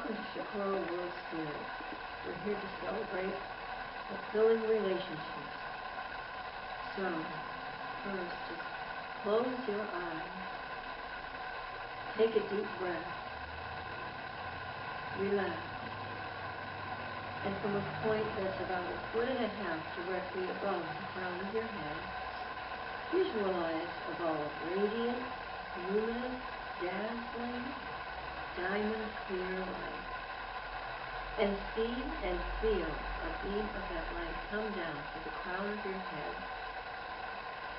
Welcome to Shakura World Spirit. We're here to celebrate fulfilling relationships. So, first, just close your eyes. Take a deep breath. Relax. And from a point that's about 1.5 feet directly above the crown of your head, visualize a ball of radiant, luminous, dazzling, diamond clear light. And see and feel a beam of that light come down to the crown of your head,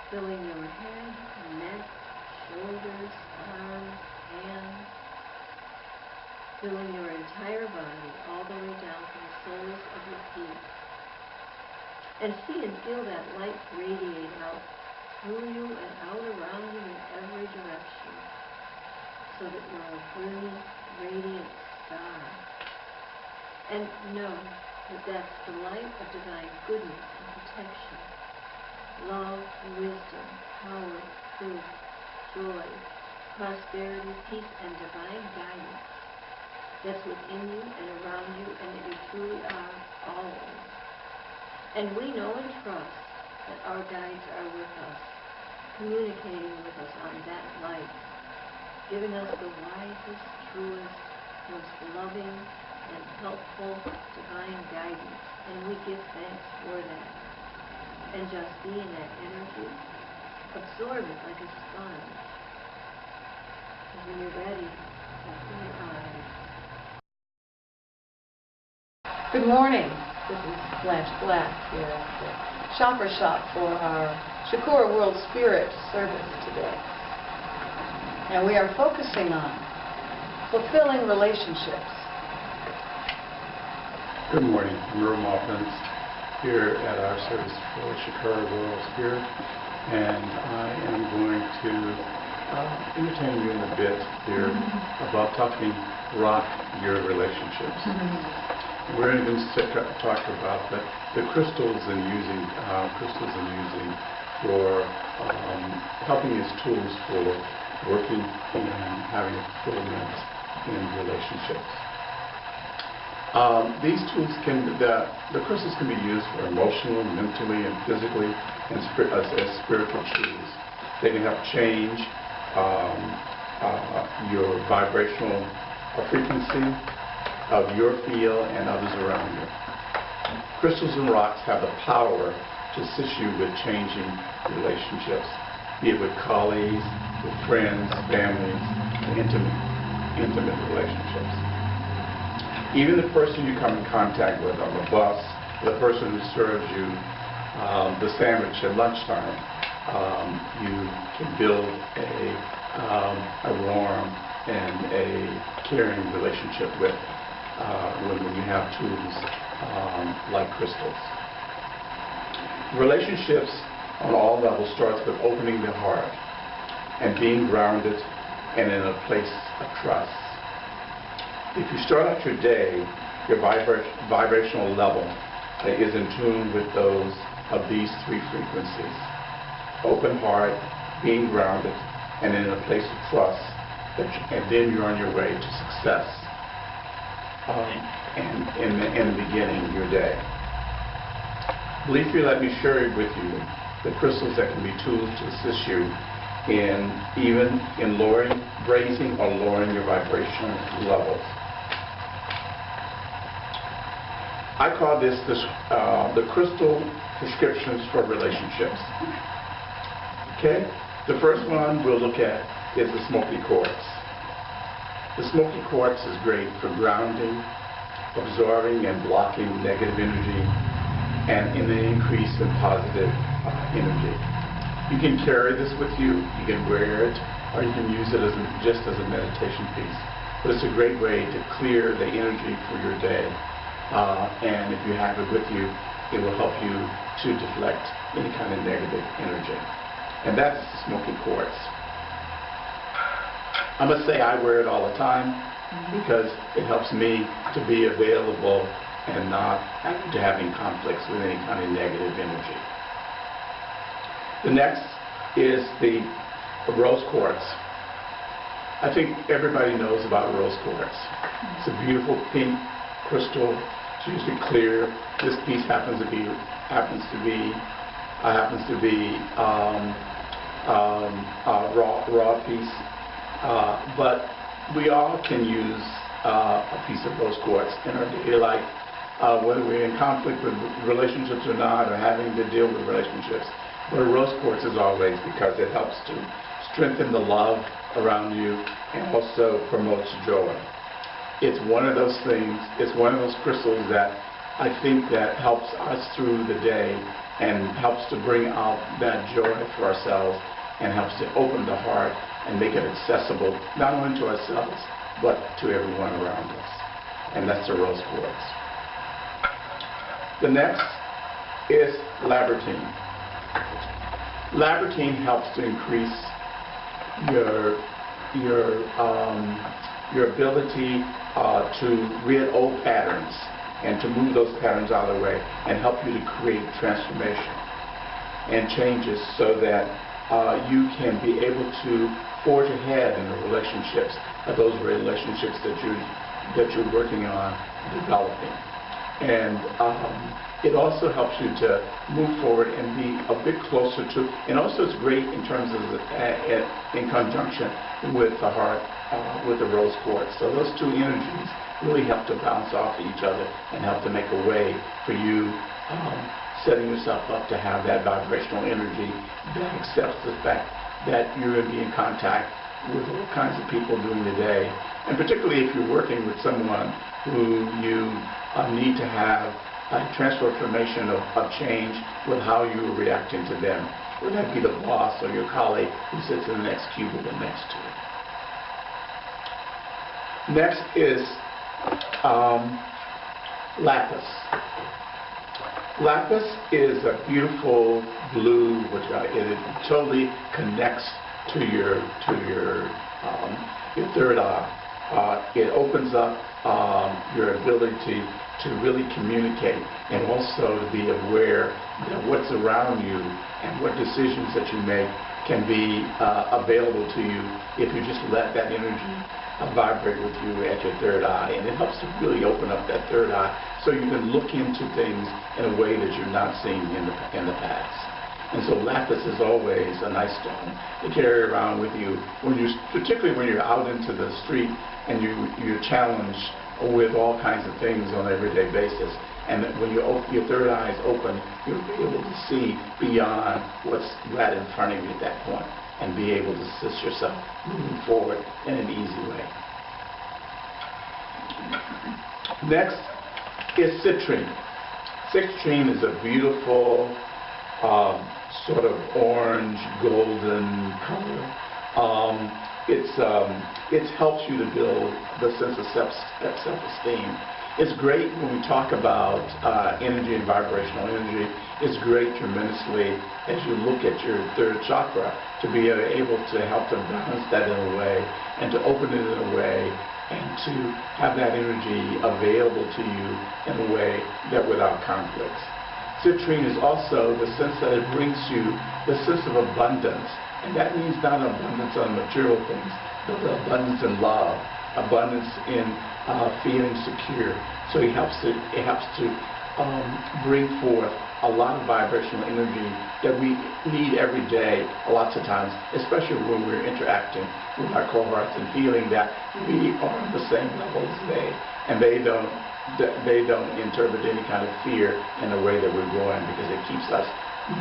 filling your head, neck, shoulders, arms, hands, filling your entire body all the way down to the soles of your feet. And see and feel that light radiate out through you and out around you in every direction, so that you're a brilliant, radiant star. And know that that's the light of divine goodness and protection, love, wisdom, power, truth, joy, prosperity, peace, and divine guidance that's within you and around you, and that you truly are always. And we know and trust that our guides are with us, communicating with us on that light, giving us the wisest, truest, most loving, and helpful divine guidance. And we give thanks for that. And just be in that energy, absorb it like a sponge. And when you're ready, open your eyes. Good morning. This is Blanche Black here at the Shopper Shop for our Shakura World Spirit service today. And we are focusing on fulfilling relationships. Good morning. I'm Earl Muffins here at our service for Shakura World Spirit, and I am going to entertain you in a bit here about talking rock your relationships. We're going to talk about the crystals and using for helping as tools for working and having fulfillment in relationships. These tools the crystals can be used for emotional, mentally, and physically, and as spiritual tools. They can help change your vibrational frequency of your field and others around you. Crystals and rocks have the power to assist you with changing relationships, be it with colleagues, with friends, families, and intimate relationships. Even the person you come in contact with on the bus, the person who serves you the sandwich at lunchtime, you can build a warm and a caring relationship with when you have tools like crystals. Relationships on all levels starts with opening the heart and being grounded and in a place of trust. If you start out your day, your vibrational level is in tune with those of these three frequencies: open heart, being grounded, and in a place of trust, and then you're on your way to success. And in the beginning of your day. Please let me share with you the crystals that can be tools to assist you in raising or lowering your vibrational levels. I call this the crystal prescriptions for relationships. Okay? The first one we'll look at is the smoky quartz. The smoky quartz is great for grounding, absorbing and blocking negative energy, and in the increase in positive energy. You can carry this with you, you can wear it, or you can use it just as a meditation piece. But it's a great way to clear the energy for your day. And if you have it with you, it will help you to deflect any kind of negative energy. And that's the smoky quartz. I must say I wear it all the time because it helps me to be available and not to having conflicts with any kind of negative energy. The next is the rose quartz. I think everybody knows about rose quartz. It's a beautiful pink crystal. It's usually clear. This piece happens to be raw piece, but we all can use a piece of rose quartz in our daily life, whether we're in conflict with relationships or not, or having to deal with relationships. But rose quartz is always, because it helps to strengthen the love around you and also promotes joy. It's one of those things, it's one of those crystals that I think that helps us through the day and helps to bring out that joy for ourselves and helps to open the heart and make it accessible not only to ourselves but to everyone around us. And that's the rose quartz. The next is labyrinthine. Labyrinthine helps to increase your ability to rid old patterns and to move those patterns out of the way and help you to create transformation and changes so that you can be able to forge ahead in the relationships, those relationships that you're working on developing. And it also helps you to move forward and be a bit closer to, and also it's great in terms of in conjunction with the heart, with the rose quartz. So those two energies really help to bounce off of each other and help to make a way for you setting yourself up to have that vibrational energy that accepts the fact that you're going to be in contact with all kinds of people during the day. And particularly if you're working with someone who you need to have a transformation of change with how you're reacting to them. Whether that be the boss or your colleague who sits in the next cubicle next to you. Next is lapis. Lapis is a beautiful blue, which it totally connects to your third eye. It opens up your ability to really communicate and also to be aware that what's around you and what decisions that you make can be available to you if you just let that energy vibrate with you at your third eye. And it helps to really open up that third eye so you can look into things in a way that you're not seeing in the past. And so lapis is always a nice stone to carry around with you, particularly when you're out into the street and you're challenged with all kinds of things on an everyday basis. And when your third eye is open, you'll be able to see beyond what's right in front of you at that point and be able to assist yourself moving forward in an easy way. Next is citrine. Citrine is a beautiful sort of orange, golden color. It helps you to build the sense of self-esteem. It's great when we talk about energy and vibrational energy. It's great tremendously as you look at your third chakra to be able to help to balance that in a way and to open it in a way and to have that energy available to you in a way that without conflicts. Citrine is also the sense that it brings you the sense of abundance. And that means not abundance on material things, but the abundance in love, abundance in feeling secure. So it helps to bring forth a lot of vibrational energy that we need every day, lots of times, especially when we're interacting with our cohorts and feeling that we are on the same level as they, and they don't interpret any kind of fear in the way that we're going, because it keeps us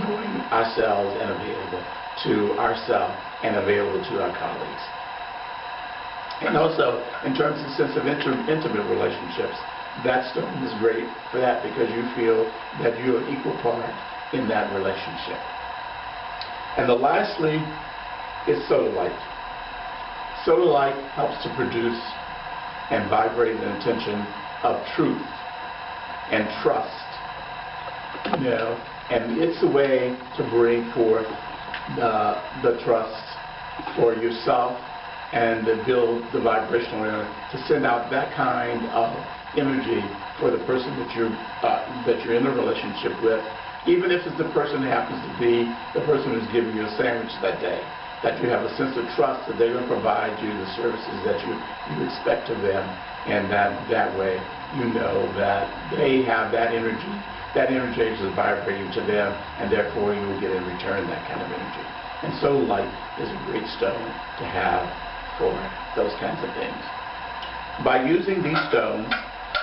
knowing ourselves and available to ourselves and available to our colleagues. And also, in terms of the sense of intimate relationships, that stone is great for that because you feel that you're an equal part in that relationship. And the lastly is sodalite. Sodalite helps to produce and vibrate an intention of truth and trust. You know, and it's a way to bring forth the trust for yourself and to build the vibrational energy, to send out that kind of energy for the person that you're in a relationship with, even if it's the person who happens to be the person who's giving you a sandwich that day. that you have a sense of trust that they're going to provide you the services that you expect of them, and that way you know that they have that energy. That energy is vibrating to them, and therefore you will get in return that kind of energy. And so light is a great stone to have for those kinds of things. By using these stones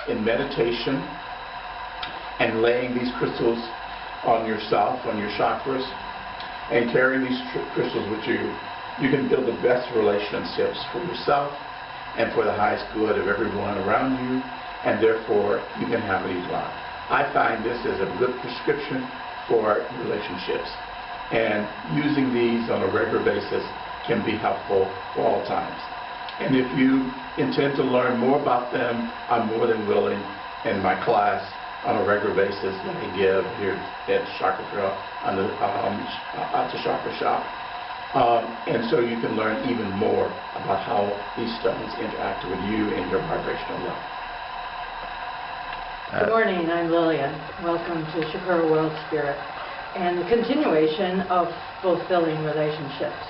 in meditation and laying these crystals on yourself, on your chakras, and carrying these crystals with you, you can build the best relationships for yourself and for the highest good of everyone around you, and therefore you can have these lives. I find this as a good prescription for relationships, and using these on a regular basis can be helpful for all times. And if you intend to learn more about them, I'm more than willing in my class on a regular basis that I give here at Shakura on the at the Chakra Shop. And so you can learn even more about how these stones interact with you and your vibrational level. Good morning, I'm Lillian. Welcome to Shakura World Spirit and the continuation of fulfilling relationships.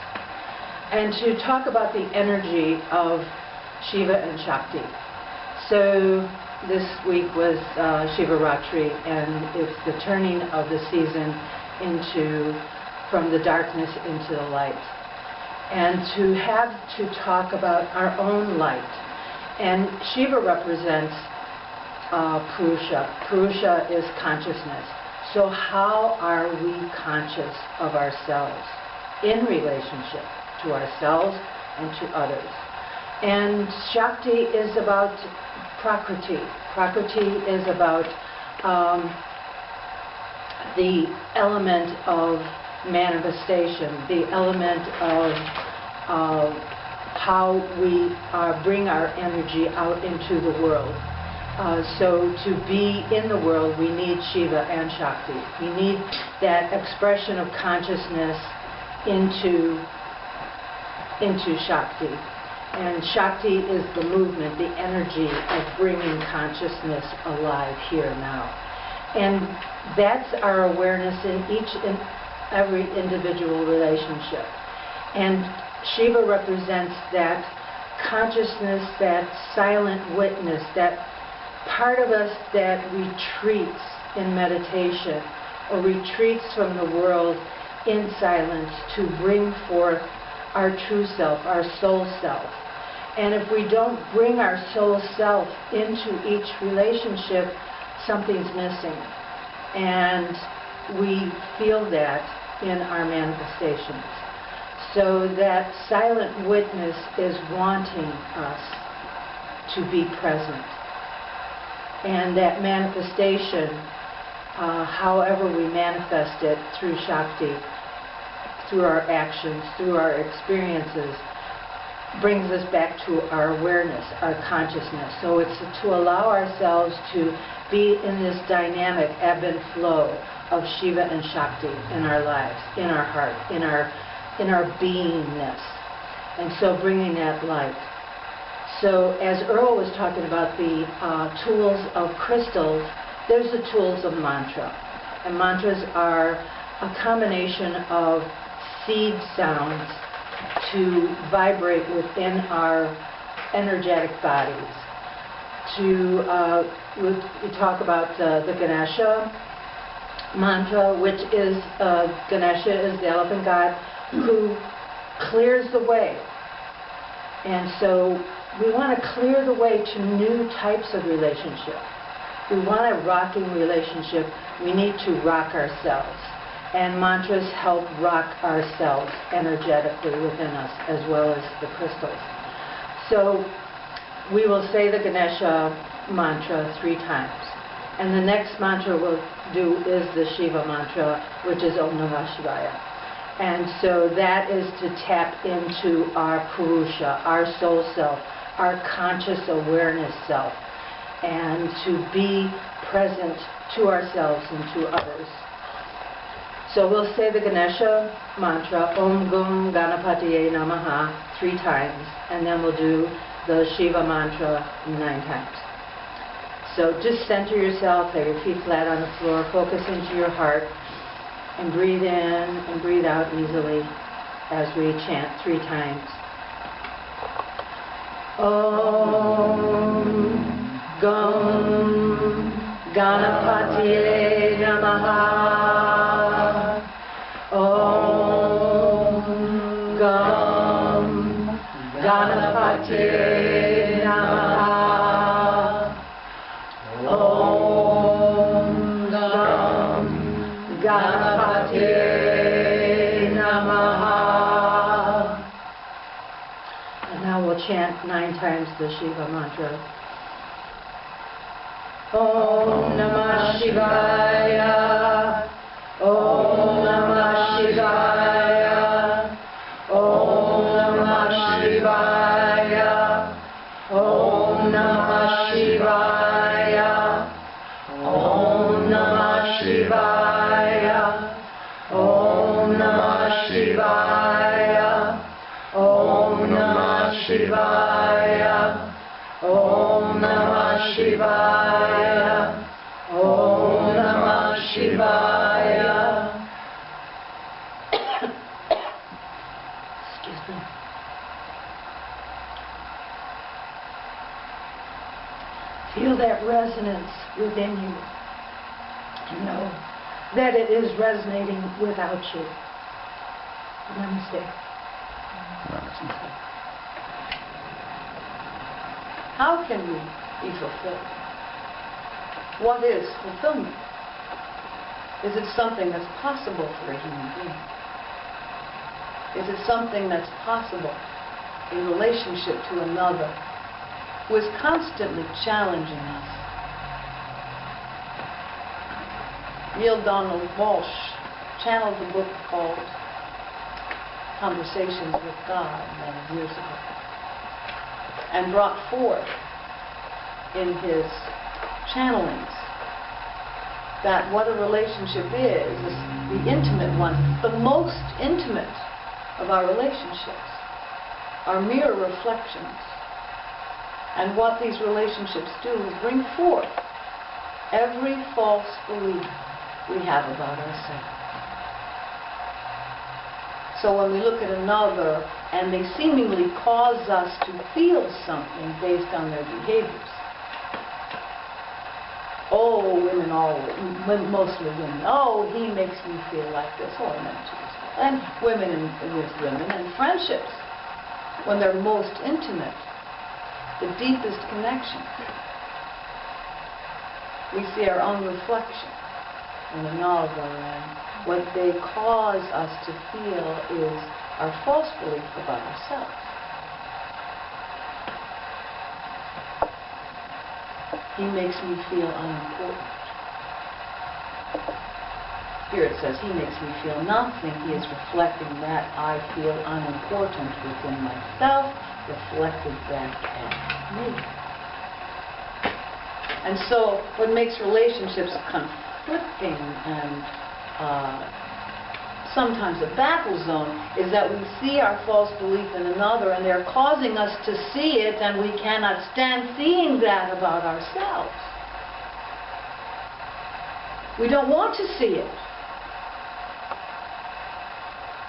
And to talk about the energy of Shiva and Shakti. So this week was Shiva Ratri, and it's the turning of the season from the darkness into the light. And to talk about our own light. And Shiva represents Purusha. Purusha is consciousness. So how are we conscious of ourselves in relationship to ourselves and to others? And Shakti is about Prakriti. Prakriti is about the element of manifestation, the element of how we bring our energy out into the world. So to be in the world, we need Shiva and Shakti. We need that expression of consciousness into Shakti. And Shakti is the movement, the energy of bringing consciousness alive here now. And that's our awareness in each and every individual relationship. And Shiva represents that consciousness, that silent witness, that part of us that retreats in meditation or retreats from the world in silence to bring forth our true self, our soul self. And if we don't bring our soul self into each relationship, something's missing. And we feel that in our manifestations. So that silent witness is wanting us to be present. And that manifestation, however we manifest it through Shakti, through our actions, through our experiences, brings us back to our awareness, our consciousness. So it's to allow ourselves to be in this dynamic ebb and flow of Shiva and Shakti in our lives, in our heart, in our beingness. And so bringing that light. So as Earl was talking about the tools of crystals, there's the tools of mantra. And mantras are a combination of seed sounds to vibrate within our energetic bodies. We talk about the Ganesha mantra, which is Ganesha is the elephant god who clears the way. And so we want to clear the way to new types of relationship. We want a rocking relationship. We need to rock ourselves. And mantras help rock ourselves energetically within us, as well as the crystals. So we will say the Ganesha mantra 3 times. And the next mantra we'll do is the Shiva mantra, which is Om Namah Shivaya. And so that is to tap into our Purusha, our soul self, our conscious awareness self, and to be present to ourselves and to others. So we'll say the Ganesha mantra, Om Gum Ganapatiye Namaha, 3 times, and then we'll do the Shiva mantra 9 times. So just center yourself, lay your feet flat on the floor, focus into your heart, and breathe in and breathe out easily. as we chant 3 times. Om Gam Ganapatiye Namaha. Om Gam Ganapatiye Namaha. Om Gam Ganapatiye Namaha. And now we'll chant 9 times the Shiva mantra. Om Namah Shivaya. Om Namah Shivaya. Om Namah Shivaya. Om Namah Shivaya. Om Namah Shivaya. Om Namah Shivaya. Om Namah Shivaya. Om Namah Shivaya. Om Namah Shivaya. Excuse me. Feel that resonance within you. And know that it is resonating without you. Namaste. Namaste. How can we be fulfilled? What is fulfillment? Is it something that's possible for a human being? Is it something that's possible in relationship to another who is constantly challenging us? Neil Donald Walsh channeled a book called Conversations with God many years ago, and brought forth in his channelings that what a relationship is the intimate one, the most intimate of our relationships, are mirror reflections. And what these relationships do is bring forth every false belief we have about ourselves. So when we look at another and they seemingly cause us to feel something based on their behaviors. Oh, women always, mostly women, oh, he makes me feel like this, or men too as well. And women with women, and friendships, when they're most intimate, the deepest connection, we see our own reflection in another, and what they cause us to feel is our false belief about ourselves. He makes me feel unimportant. Spirit says he makes me feel nothing. He is reflecting that I feel unimportant within myself, reflected back at me. And so what makes relationships conflicting and sometimes a battle zone is that we see our false belief in another and they're causing us to see it, and we cannot stand seeing that about ourselves. We don't want to see it.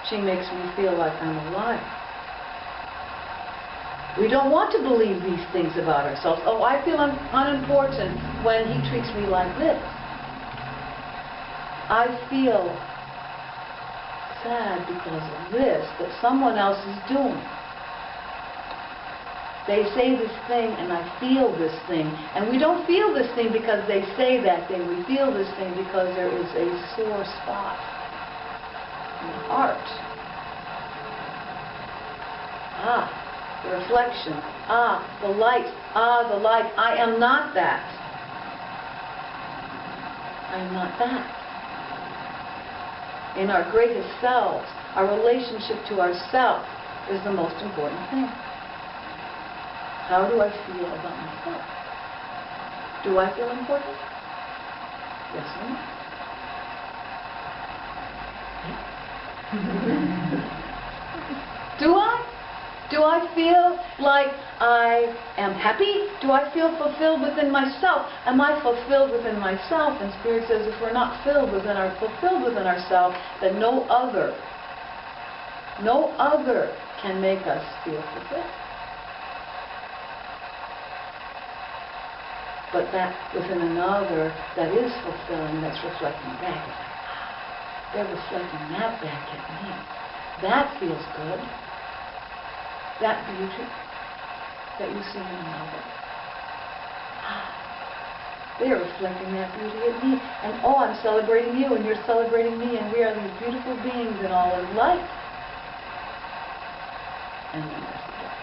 She makes me feel like I'm a liar. We don't want to believe these things about ourselves. Oh, I feel unimportant when he treats me like this. I feel sad because of this that someone else is doing. They say this thing and I feel this thing. And we don't feel this thing because they say that thing. We feel this thing because there is a sore spot in the heart. Ah, the reflection. Ah, the light. Ah, the light. I am not that. I am not that. In our greatest selves, our relationship to ourself is the most important thing. How do I feel about myself? Do I feel important? Yes or no? Do I? Do I feel like I am happy? Do I feel fulfilled within myself? Am I fulfilled within myself? And Spirit says if we're not fulfilled within ourselves, then no other No other can make us feel fulfilled. But that within another that is fulfilling, that's reflecting back, it's like, ah, they're reflecting that back at me. That feels good. That beauty that you see in another. Ah, they are reflecting that beauty at me. And oh, I'm celebrating you and you're celebrating me and we are these beautiful beings and all is light. And then there's the dark.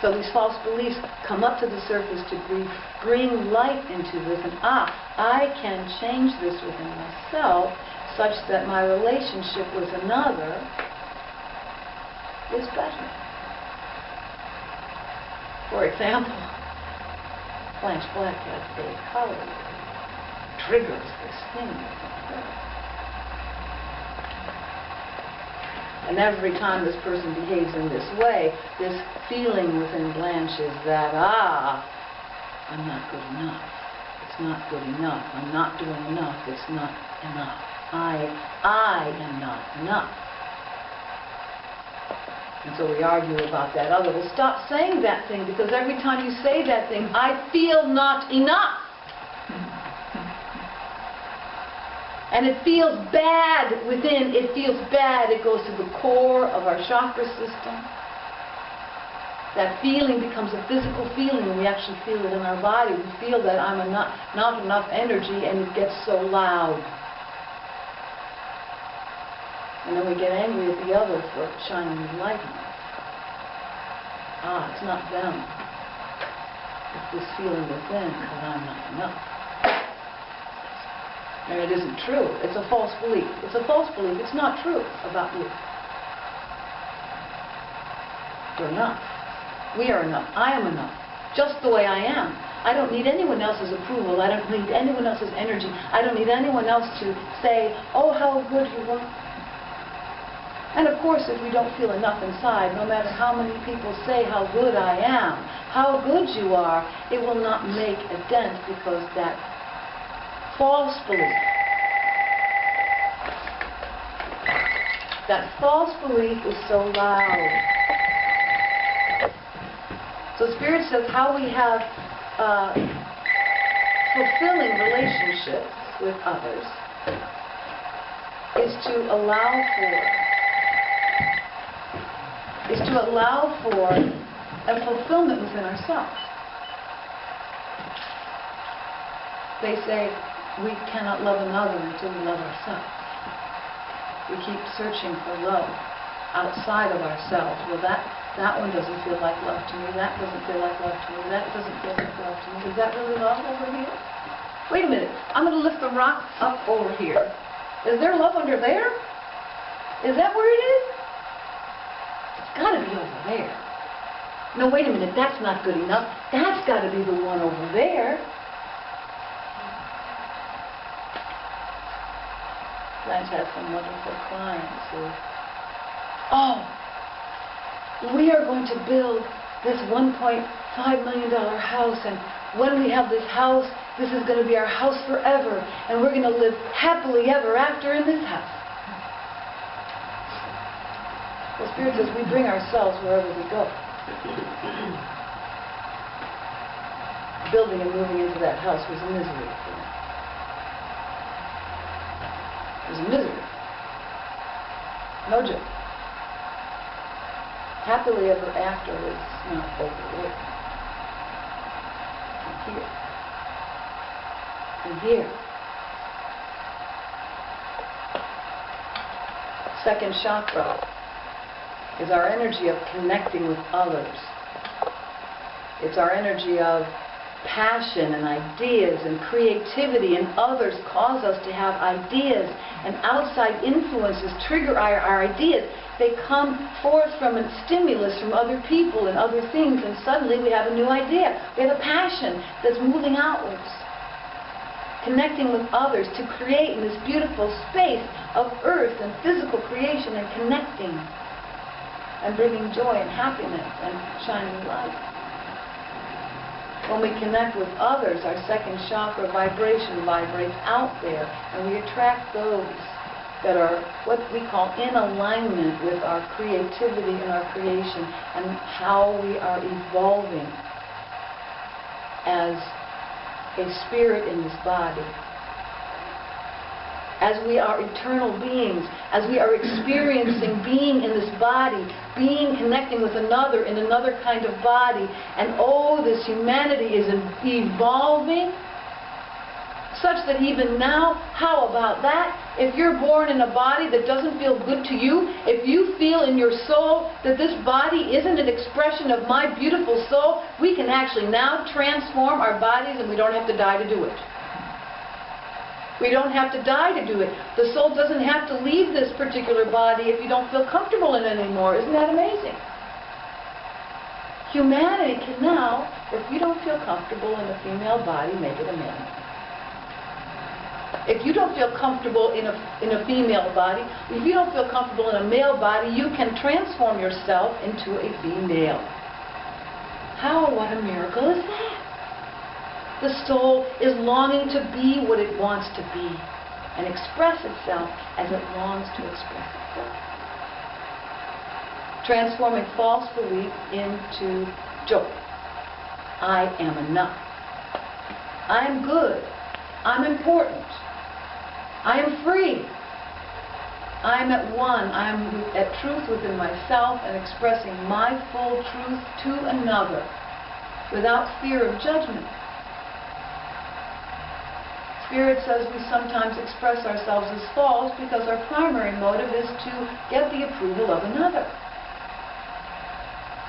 So these false beliefs come up to the surface to bring light into this, and I can change this within myself such that my relationship with another is better. For example, Blanche Black has a color that triggers this thing within her. And every time this person behaves in this way, this feeling within Blanche is that, I'm not good enough. It's not good enough. I'm not doing enough. It's not enough. I am not enough. And so we argue about that other. Well, stop saying that thing, because every time you say that thing, I feel not enough. And it feels bad within. It feels bad. It goes to the core of our chakra system. That feeling becomes a physical feeling, and we actually feel it in our body. We feel that I'm not enough energy, and it gets so loud. And then we get angry at the other for shining the light on us. It's not them. It's this feeling within that I'm not enough. And it isn't true. It's a false belief. It's a false belief. It's not true about you. You're enough. We are enough. I am enough. Just the way I am. I don't need anyone else's approval. I don't need anyone else's energy. I don't need anyone else to say, oh, how good you are. And of course, if you don't feel enough inside, no matter how many people say how good I am, how good you are, it will not make a dent, because that false belief, that false belief is so loud. So Spirit says how we have fulfilling relationships with others is to allow for a fulfillment within ourselves. They say we cannot love another until we love ourselves. We keep searching for love outside of ourselves. Well, that one doesn't feel like love to me. That doesn't feel like love to me. That doesn't feel like love to me. Is that really love over here? Wait a minute. I'm going to lift the rock up over here. Is there love under there? Is that where it is? It's got to be over there. No, wait a minute. That's not good enough. That's got to be the one over there. Blanche had some wonderful clients who, we are going to build this $1.5 million house, and when we have this house, this is going to be our house forever, and we're going to live happily ever after in this house. The Spirit says we bring ourselves wherever we go. Building and moving into that house was a misery for them. It was misery. No joke. Happily ever after is not over there. And here. And here. Second chakra is our energy of connecting with others. It's our energy of passion and ideas and creativity, and others cause us to have ideas, and outside influences trigger our ideas. They come forth from a stimulus from other people and other things, and suddenly we have a new idea. We have a passion that's moving outwards, connecting with others to create in this beautiful space of earth and physical creation and connecting. and bringing joy and happiness and shining light. When we connect with others, our second chakra vibration vibrates out there, and we attract those that are what we call in alignment with our creativity and our creation and how we are evolving as a spirit in this body. As we are eternal beings, as we are experiencing being in this body, being connecting with another in another kind of body, and oh, this humanity is evolving such that even now, how about that? If you're born in a body that doesn't feel good to you, if you feel in your soul that this body isn't an expression of my beautiful soul, we can actually now transform our bodies, and we don't have to die to do it. We don't have to die to do it. The soul doesn't have to leave this particular body if you don't feel comfortable in it anymore. Isn't that amazing? Humanity can now, if you don't feel comfortable in a female body, make it a man. If you don't feel comfortable in a female body, if you don't feel comfortable in a male body, you can transform yourself into a female. How, what a miracle is that? The soul is longing to be what it wants to be and express itself as it longs to express itself. Transforming false belief into joy. I am enough. I am good. I'm important. I am free. I am at one. I am at truth within myself and expressing my full truth to another without fear of judgment. Spirit says we sometimes express ourselves as false because our primary motive is to get the approval of another.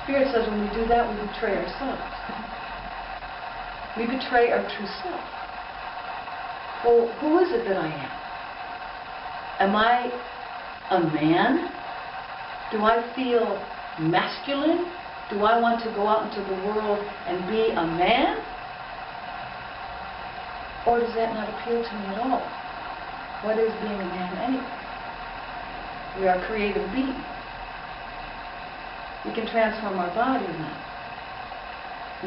Spirit says when we do that, we betray ourselves. We betray our true self. Well, who is it that I am? Am I a man? Do I feel masculine? Do I want to go out into the world and be a man? Or does that not appeal to me at all? What is being a man anyway? We are creative beings. We can transform our bodies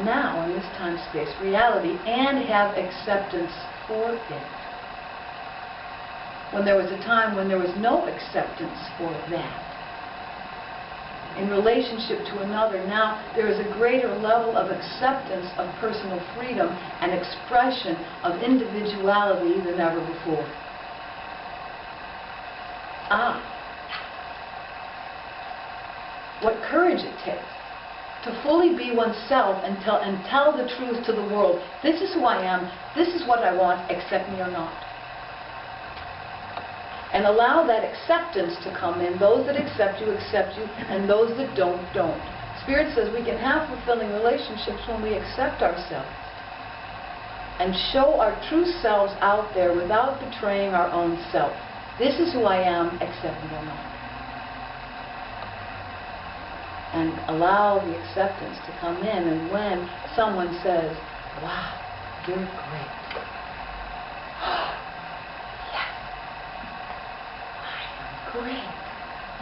now in this time-space reality, and have acceptance for it. When there was a time when there was no acceptance for that. In relationship to another, now there is a greater level of acceptance of personal freedom and expression of individuality than ever before. What courage it takes to fully be oneself and tell the truth to the world. This is who I am, this is what I want, accept me or not. And allow that acceptance to come in. Those that accept you, and those that don't. Spirit says we can have fulfilling relationships when we accept ourselves and show our true selves out there without betraying our own self. This is who I am, accept me or not. And allow the acceptance to come in. And when someone says, wow, you're great. Great.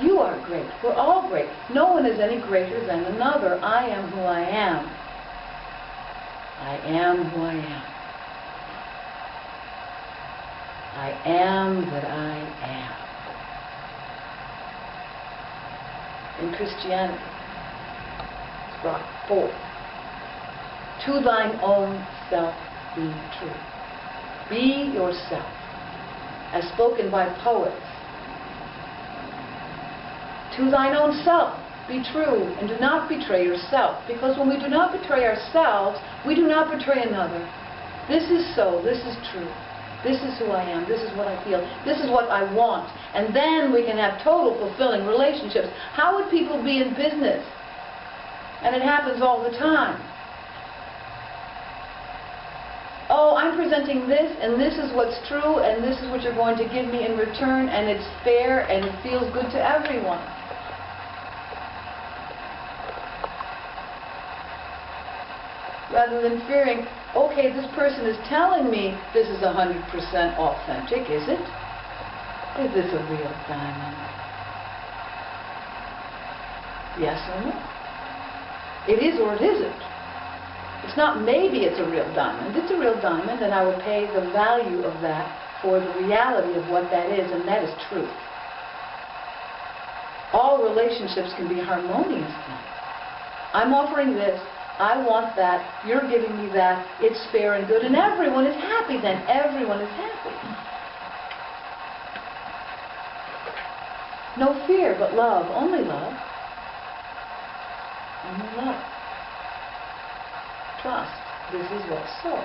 You are great. We're all great. No one is any greater than another. I am who I am. I am who I am. I am that I am. In Christianity, it's brought forth. To thine own self be true. Be yourself. As spoken by poets. To thine own self be true, and do not betray yourself. Because when we do not betray ourselves, we do not betray another. This is so, this is true. This is who I am, this is what I feel, this is what I want. And then we can have total fulfilling relationships. How would people be in business? And it happens all the time. Oh, I'm presenting this, and this is what's true, and this is what you're going to give me in return, and it's fair, and it feels good to everyone. Rather than fearing, okay, this person is telling me this is 100% authentic, is it? Is this a real diamond? Yes or no? It is or it isn't. It's not maybe it's a real diamond. It's a real diamond, and I will pay the value of that for the reality of what that is, and that is truth. All relationships can be harmonious then. I'm offering this, I want that, you're giving me that, it's fair and good, and everyone is happy then. Everyone is happy. No fear, but love. Only love. Only love. Trust. This is what's so.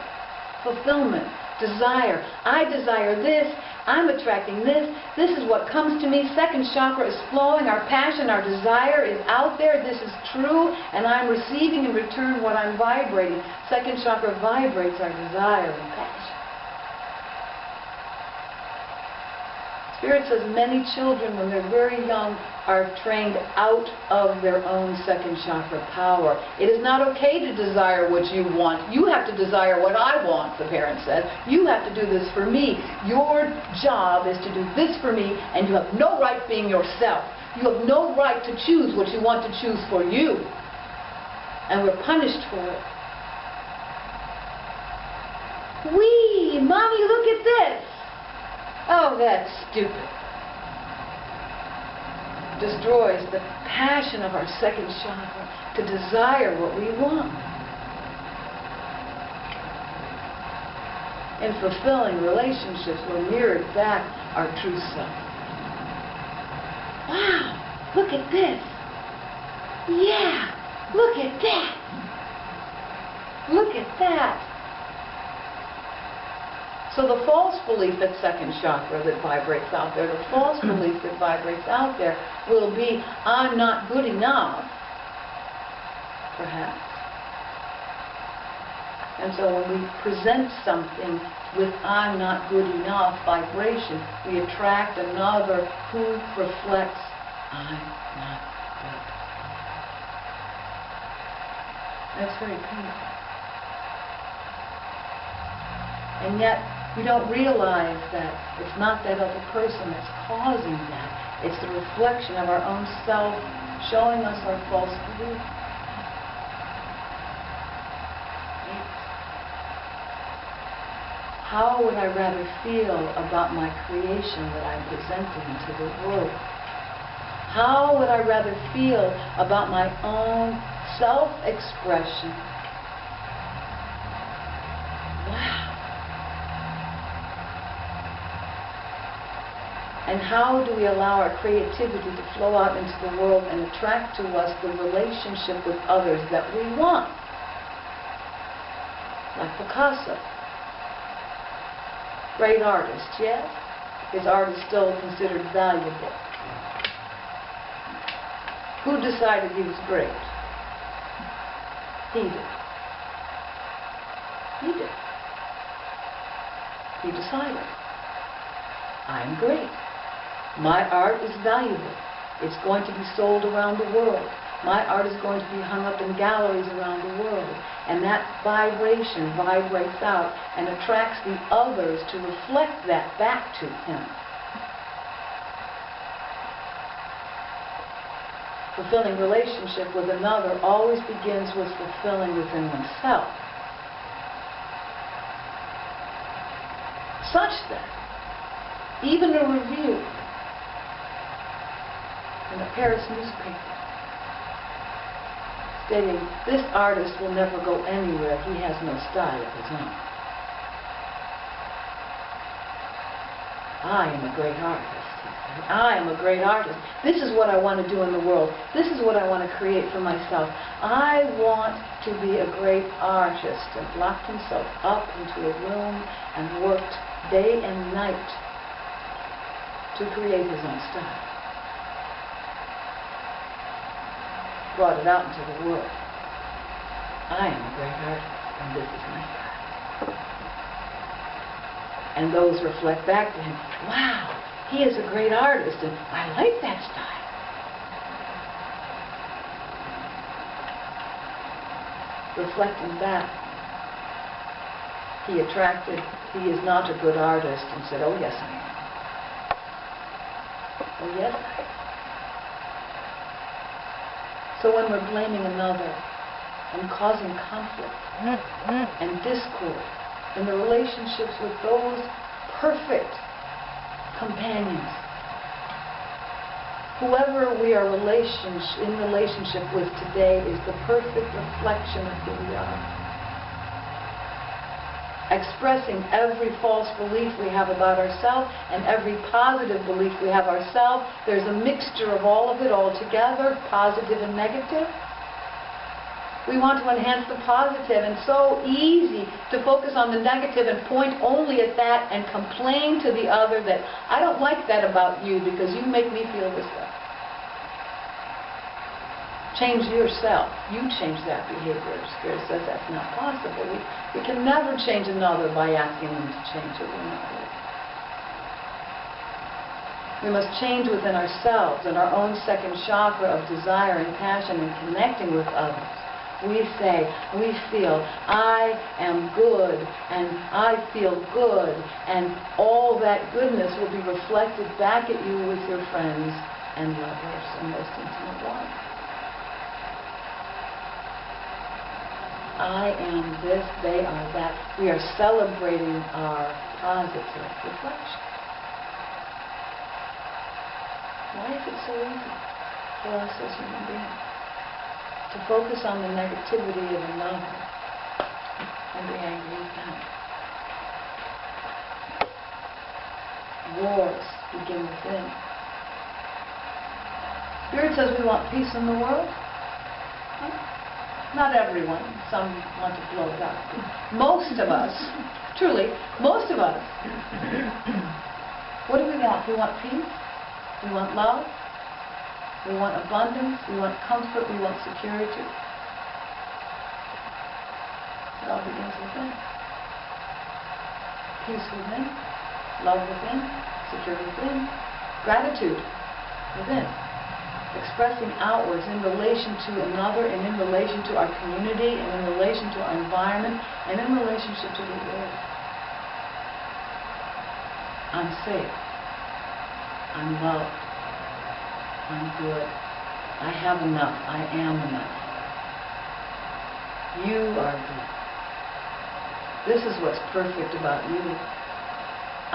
Fulfillment. Desire. I desire this. I'm attracting this. This is what comes to me. Second chakra is flowing. Our passion, our desire is out there. This is true. And I'm receiving in return what I'm vibrating. Second chakra vibrates our desire and passion. Spirit says many children, when they're very young, are trained out of their own second chakra power. It is not okay to desire what you want. You have to desire what I want, the parent said. You have to do this for me. Your job is to do this for me, and you have no right being yourself. You have no right to choose what you want to choose for you. And we're punished for it. Wee! Mommy, look at this! Oh, that's stupid. Destroys the passion of our second chakra to desire what we want. In fulfilling relationships, we're mirrored back our true self. Wow, look at this. Yeah, look at that. Look at that. So the false belief at second chakra that vibrates out there, the false belief that vibrates out there will be, I'm not good enough, perhaps. And so when we present something with I'm not good enough vibration, we attract another who reflects I'm not good. That's very painful. And yet, we don't realize that it's not that other person that's causing that. It's the reflection of our own self showing us our false belief. How would I rather feel about my creation that I'm presenting to the world? How would I rather feel about my own self-expression? Wow. And how do we allow our creativity to flow out into the world and attract to us the relationship with others that we want? Like Picasso. Great artist, yes? His art is still considered valuable. Who decided he was great? He did. He did. He decided. I'm great. My art is valuable. It's going to be sold around the world. My art is going to be hung up in galleries around the world. And that vibration vibrates out and attracts the others to reflect that back to him. Fulfilling relationship with another always begins with fulfilling within oneself. Such that even a review in a Paris newspaper stating, this artist will never go anywhere, he has no style of his own. I am a great artist. I am a great artist. This is what I want to do in the world. This is what I want to create for myself. I want to be a great artist. And locked himself up into a room and worked day and night to create his own style. Brought it out into the world. I am a great artist, and this is my style. And those reflect back to him, wow, he is a great artist, and I like that style. Reflecting back, he attracted, he is not a good artist, and said, oh yes I am. Oh yes I am. So when we're blaming another and causing conflict and discord in the relationships with those perfect companions, whoever we are in relationship with today is the perfect reflection of who we are. Expressing every false belief we have about ourselves and every positive belief we have ourselves. There's a mixture of all of it all together, positive and negative. We want to enhance the positive, and so easy to focus on the negative and point only at that and complain to the other that, I don't like that about you because you make me feel this way. Change yourself. You change that behavior. Spirit says that's not possible. We can never change another by asking them to change it. We're not ready. We must change within ourselves and our own second chakra of desire and passion and connecting with others. We feel, I am good, and I feel good, and all that goodness will be reflected back at you with your friends and lovers and most intimate ones. I am this, they are that. We are celebrating our positive reflection. Why is it so easy for us as human beings to focus on the negativity of another and be angry with them? Wars begin within. Spirit says we want peace in the world. Not everyone. Some want to blow it up. Most of us, truly, most of us, what do we want? We want peace. We want love. We want abundance, we want comfort, we want security. It all begins within. Peace within, love within, security within, gratitude within. Expressing outwards in relation to another and in relation to our community and in relation to our environment and in relationship to the earth. I'm safe. I'm loved. I'm good. I have enough. I am enough. You are good. This is what's perfect about you.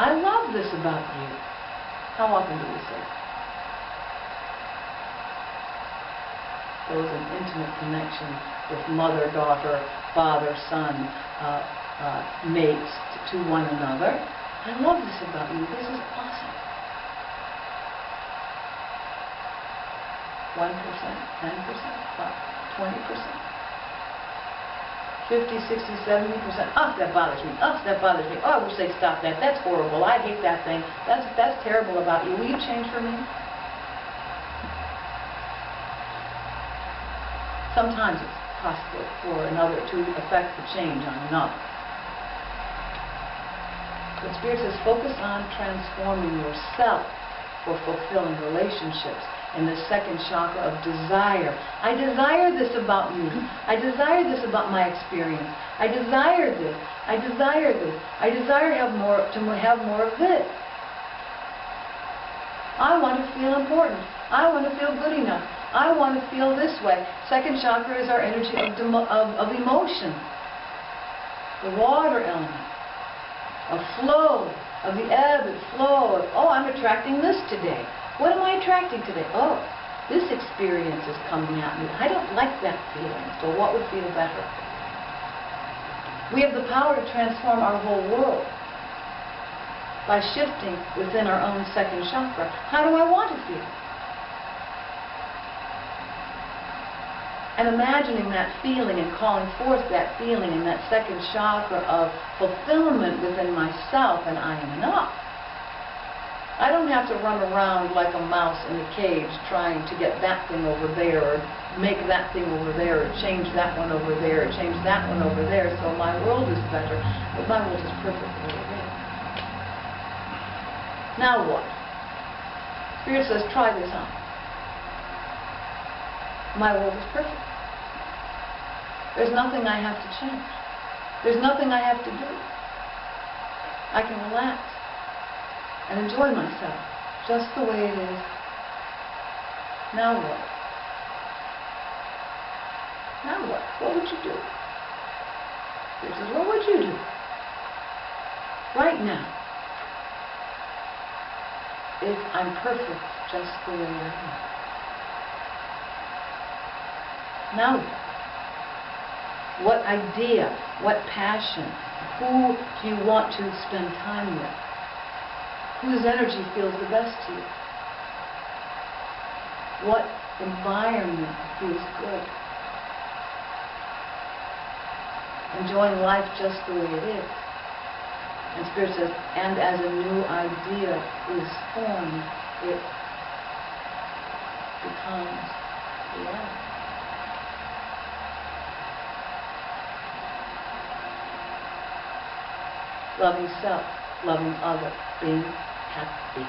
I love this about you. How often do we say it? Those in intimate connection with mother, daughter, father, son, mates to one another. I love this about you. This is awesome. 1%, 10%, 20%, 50, 60, 70%. Oh, that bothers me. Oh, that bothers me. Oh, I wish they'd stop that. That's horrible. I hate that thing. That's terrible about you. Will you change for me? Sometimes it's possible for another to affect the change on another. But Spirit says focus on transforming yourself for fulfilling relationships in the second chakra of desire. I desire this about you. I desire this about my experience. I desire this. I desire this. I desire to have more of this. I want to feel important. I want to feel good enough. I want to feel this way. Second chakra is our energy of emotion. The water element. A flow of the ebb and flow of, oh, I'm attracting this today. What am I attracting today? Oh, this experience is coming at me. I don't like that feeling, so what would feel better? We have the power to transform our whole world by shifting within our own second chakra. How do I want to feel? And imagining that feeling and calling forth that feeling in that second chakra of fulfillment within myself, and I am enough. I don't have to run around like a mouse in a cage trying to get that thing over there, or make that thing over there, or change that one over there, or change that one over there, so my world is better, but my world is perfect over there. Now what? Spirit says, try this on. My world is perfect. There's nothing I have to change. There's nothing I have to do. I can relax and enjoy myself just the way it is. Now what? Now what? What would you do? This is what would you do? Right now. If I'm perfect just the way I am. Now what idea, what passion, who do you want to spend time with? Whose energy feels the best to you? What environment feels good? Enjoying life just the way it is. And Spirit says, and as a new idea is formed, it becomes reality. Loving self, loving other, being happy.